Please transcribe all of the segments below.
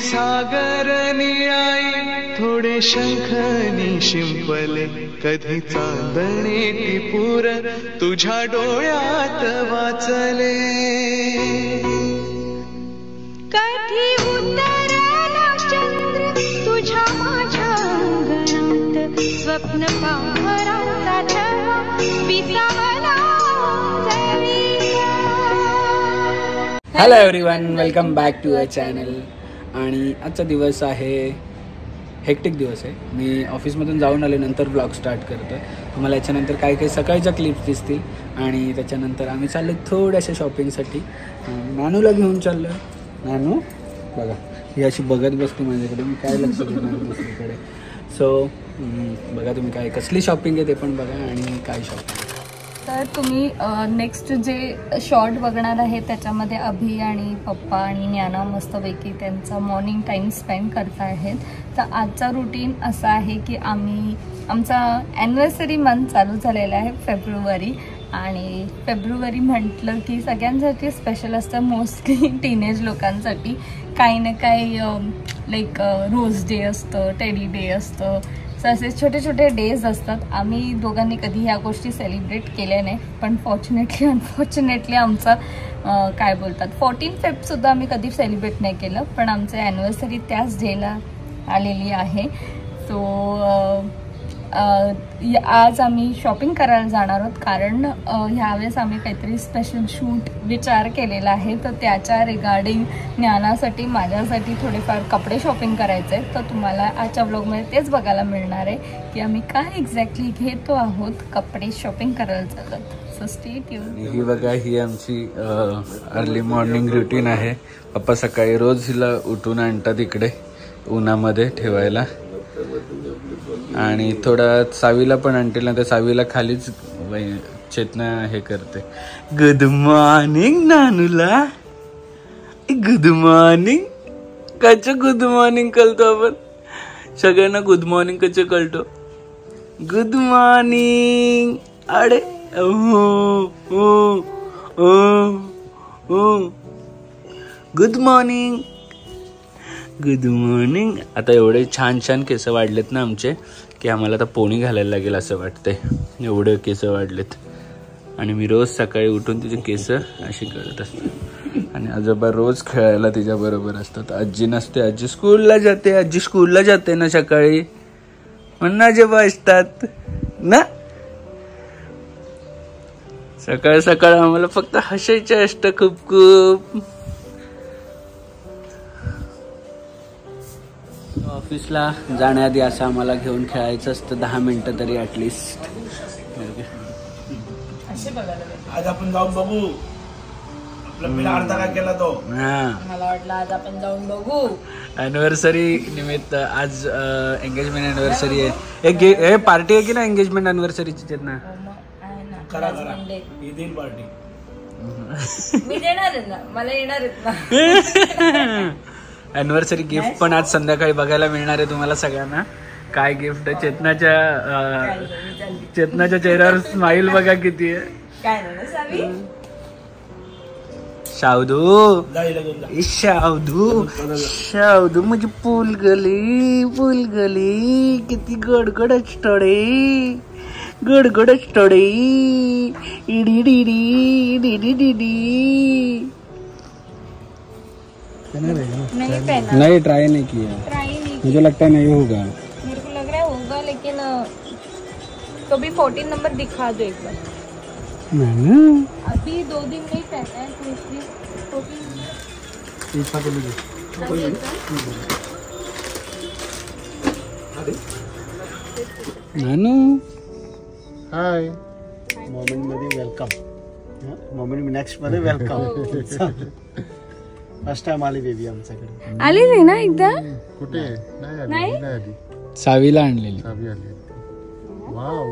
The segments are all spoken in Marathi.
सागर निळाई थोडे शंखनी शिंपले कधी चांदणे टिपूर तुझ्या डोळ्यात वाचले कधी उतरला चंद्र तुझ्या माझ्या अंगणात स्वप्न पाहराचा छवा विसावला hello everyone, welcome back to our channel. आणि आजचा दिवस आहे हेक्टिक दिवस आहे. मी ऑफिसमधून जाऊन आल्यानंतर ब्लॉग स्टार्ट करतो आहे. तुम्हाला याच्यानंतर काही काही सकाळच्या क्लिप्स दिसतील आणि त्याच्यानंतर आम्ही चाललो थोड्याशा शॉपिंगसाठी. नानूला घेऊन चाललो. नानू बघा, ही अशी बघत बसते माझ्याकडे, मी काय लक्ष देणार दुसरीकडे. सो बघा तुम्ही काय कसली शॉपिंग आहे ते पण बघा आणि काय शॉपिंग. तर तुम्ही नेक्स्ट जे शॉर्ट बघणार आहे त्याच्यामध्ये अभि आणि पप्पा आणि ज्ञाना मस्तपैकी त्यांचा मॉर्निंग टाईम स्पेंड करत आहेत. तर आजचा रुटीन असा आहे की आमचा ॲनिव्हर्सरी मंथ चालू झालेला आहे फेब्रुवारी. आणि फेब्रुवारी म्हटलं की सगळ्यांसाठी स्पेशल असतं, मोस्टली टीनेज लोकांसाठी. काही ना काही लाईक रोज डे असतं, टेडी डे असतं, असे छोटे छोटे डेज असतात. आम्ही दोघांनी कधी ह्या गोष्टी सेलिब्रेट केल्या नाही, पण अनफॉर्च्युनेटली आमचा काय बोलतात 14 फेबसुद्धा आम्ही कधी सेलिब्रेट नाही केलं. पण आमचं ॲनिव्हर्सरी त्याच डेला आलेली आहे. सो आज आम्ही शॉपिंग करायला जाणार आहोत, कारण ह्यावेळेस आम्ही काहीतरी स्पेशल शूट विचार केलेला आहे. तर त्याच्या रिगार्डिंग ज्ञानासाठी माझ्यासाठी थोडेफार कपडे शॉपिंग करायचे आहेत. तर तुम्हाला आजच्या ब्लॉगमध्ये तेच बघायला मिळणार आहे की आम्ही काय एक्झॅक्टली घेतो आहोत, कपडे शॉपिंग करायला चालत. So stay tune. ही बघा, ही आमची अर्ली मॉर्निंग रुटीन आहे. पप्पा सकाळी रोज हिला उठून आणतात इकडे उन्हामध्ये ठेवायला. आणि थोडा सावीला पण आणतील ना, तर सावीला खालीच चेतना हे करते. गुड मॉर्निंग नानूला, गुड मॉर्निंग. कचं गुड मॉर्निंग कळतो आपण सगळ्यांना, गुड मॉर्निंग कचं कळतो. Good morning. अरे गुड मॉर्निंग, गुड मॉर्निंग. आता एवढे छान छान केस वाढलेत ना आमचे की आम्हाला आता पोणी घालायला लागेल असं वाटतंय, एवढे केस वाढलेत. आणि मी रोज सकाळी उठून तिचे केस अशी करत असते. आणि आजोबा रोज खेळायला तिच्याबरोबर असतात. आजी नसते, आजी स्कूलला जाते. आजी स्कूलला जाते ना सकाळी, म्हणून आजोबा असतात ना. सकाळ सकाळ आम्हाला फक्त हसायचं असतं खूप खूप. ऑफिसला जाण्याआधी असं आम्हाला घेऊन खेळायचं असतं 10 मिनिटं तरी ॲटलिस्ट. आज आपण जाऊन बघू आपला अर्धा काय केला तो. मला वाटलं आज आपण जाऊन बघू. ॲनिव्हर्सरी निमित्त आज एंगेजमेंट ॲनिव्हर्सरी आहे. हे पार्टी आहे की ना एंगेजमेंट ॲनिव्हर्सरीची त्यांना करा येईल पार्टी. मी देणार ना, मला येणार आहेत ना. ॲनिव्हर्सरी गिफ्ट पण आज संध्याकाळी बघायला मिळणार आहे तुम्हाला सगळ्यांना. काय गिफ्ट आहे. चेतनाच्या चेहऱ्यावर स्माइल बघा किती आहे. शावदू शावदू शावदू म्हणजे पूल गली किती गडगडच टडे गडगडच टडे इडी डिडी डिडी डिडी. नहीं ट्राई नहीं किया. मुझे लगता है नहीं होगा. मेरे को लग रहा है होगा, लेकिन तो भी 14 नंबर दिखा दो एक बार. अभी 2 दिन नहीं पहना है तो इसलिए 14 नानू हाय. मोमेंट मध्ये वेलकम. मोमेंट नेक्स्ट मध्ये वेलकम. फर्स्ट टाइम आली बेबी आमच्याकडे. आली नाही ना एकदा. कुठे नाही, सावीला आणलेली. सावी आली. Wow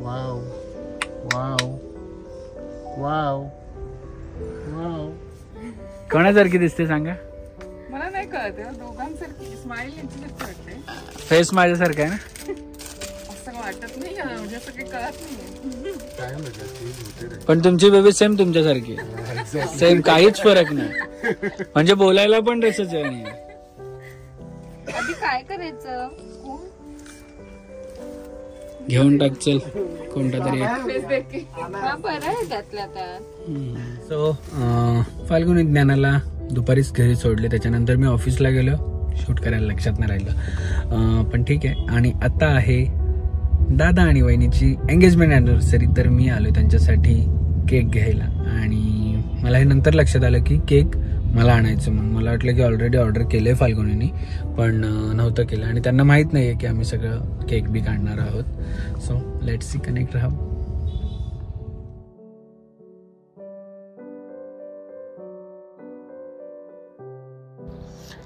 wow wow wow wow. कोणासारखी दिसते सांगा. मला नाही कळत, दोघांसारखी स्माइल यांच्यासारखी वाटते. फेस माझ्यासारखा आहे ना. असं वाटत नाही, म्हणजे असं काही कळत नाही. पण तुमची बेबी सेम तुमच्यासारखी सेम, काहीच फरक नाही. म्हणजे बोलायला पण तसंच आहे. काय करायचं? घेऊन टाक चल कोणता तरी. बरं आहे त्यातल्या त्यात. सो फाल्गुनी ज्ञानाला दुपारीच घरी सोडले, त्याच्यानंतर मी ऑफिसला गेलो. शूट करायला लक्षात नाही राहिलं, पण ठीक आहे. आणि आता आहे दादा आणि वहिनीची एंगेजमेंट अॅनिव्हर्सरी, तर मी आलो त्यांच्यासाठी केक घ्यायला. आणि मला हे नंतर लक्षात आलं की केक मला आणायचं. मग मला वाटलं की ऑलरेडी ऑर्डर केलं आहे फाल्गुनीनी, पण नव्हतं केलं. आणि त्यांना माहीत नाही आहे की आम्ही सगळं केक बी काढणार आहोत. सो लेट्स सी कनेक्ट राहा.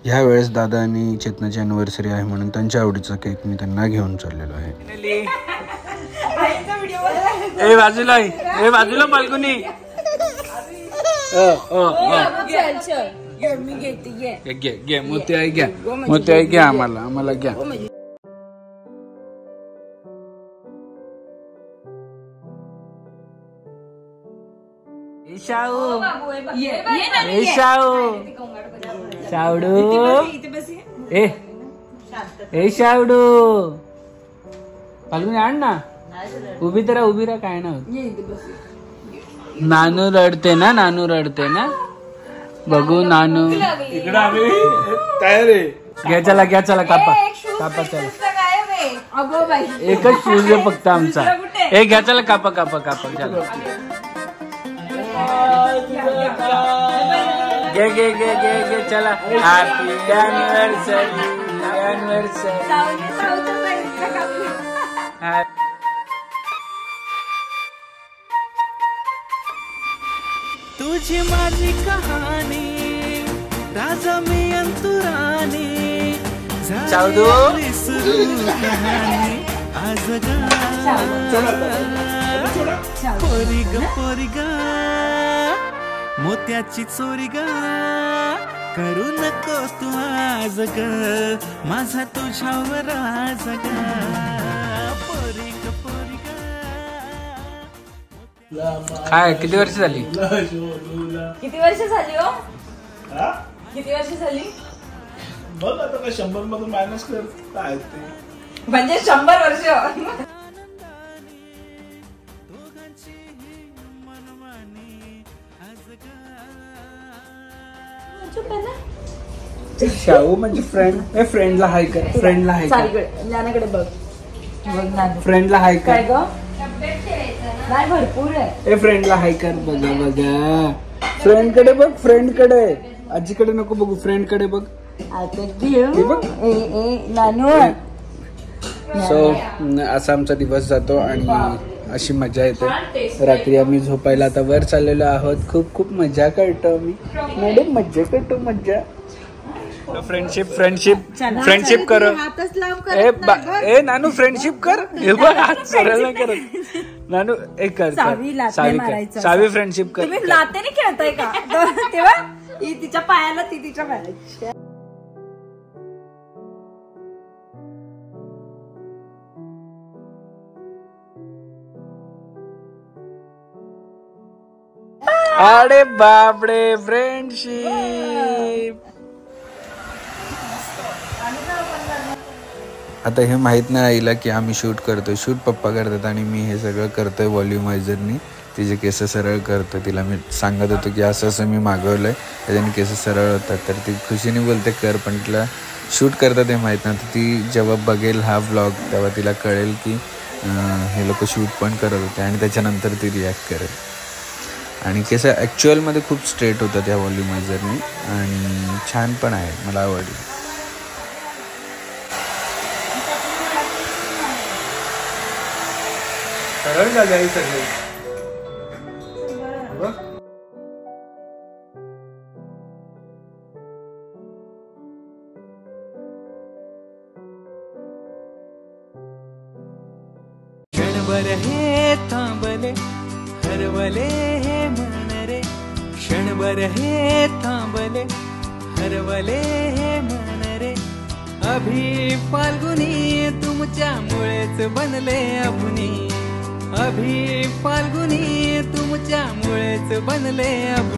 ह्या वेळेस दादा आणि चेतनाची अॅनिव्हर्सरी आहे म्हणून त्यांच्या आवडीचा केक मी त्यांना घेऊन चाललेलो आहे. ए बाजूला ए बाजूला फाल्गुनी. घे मोती घ्या, मोती घ्या, आम्हाला घ्या. शावडू ए शावडू फाल्गुनी आण ना. उभी राहा काय ना. नानू रडते ना बघू नानू. इकडे आम्ही तयार आहे. घ्या चला कापा चला. एकच शूज आहे फक्त आमचा. घ्या चला कापा चला. घे चला. Happy anniversary. तुझी माझी कहाणी राजा मी अंतुराणी आज पोरी ग मोत्याची चोरी ग करू नको तू आज ग माझा तुझ्यावर आज ग पोरी ग. काय किती वर्ष झाली? किती वर्ष झाली हो? किती वर्ष झाली? बघ आता काय 100 मधून मायनस कर काय ते, म्हणजे 100 वर्ष. शाहू म्हणजे फ्रेंडला हाय कर. ज्ञानाकडे बघ. फ्रेंडला हाय कर. काय ग? नाही भरपूर आहे. फ्रेंडला हाय कर. बघा फ्रेंड कडे बघ. फ्रेंड कडे, आजीकडे नको बघू. फ्रेंड कडे बघ. सो असा आमचा दिवस जातो आणि अशी मजा येते. रात्री आम्ही झोपायला आता वर चाललेलो आहोत. खूप मजा करतो आम्ही मॅडम. मजा फ्रेंडशिप कर. ए नानू फ्रेंडशिप कर. हात सरळ नाही करत नानू. एक कर सावी फ्रेंडशिप कर. तुम्ही लातेने खेळताय का? तेव्हा ही तिच्या पायाला ती तिच्या पायाला. अरे बापडे फ्रेंडशिप. आता हे माहित नाही आईला की आम्ही शूट करतोय. शूट पप्पा करतात आणि मी हे सगळं करतोय व्हॉल्युमायझरनी. तिचे केस सरळ करतो. तिला मी सांगत होतो की असं मी मागवलंय त्याच्याने केस सरळ होतात. तर ती खुशीने बोलते कर, पण तिला शूट करतात हे माहीत नव्हतं. ती जेव्हा बघेल हा व्लॉग तेव्हा तिला कळेल की हे लोक शूट पण करत होते आणि त्याच्यानंतर ती रिॲक्ट करेल. आणि केस ॲक्च्युअलमध्ये खूप स्ट्रेट होतं त्या व्हॉल्युमायझरनी आणि छान पण आहे. मला आवडली. सरळ झाले आहे सगळे. क्षणभर हे थांबले हरवले हे मन रे. क्षणभर हे थांबले हरवले हे मन रे. अभि फाल्गुनी तुमच्यामुळेच बनले अभुनी. अभि फाल्गुनी तुमच्यामुळेच बनले अभुनी.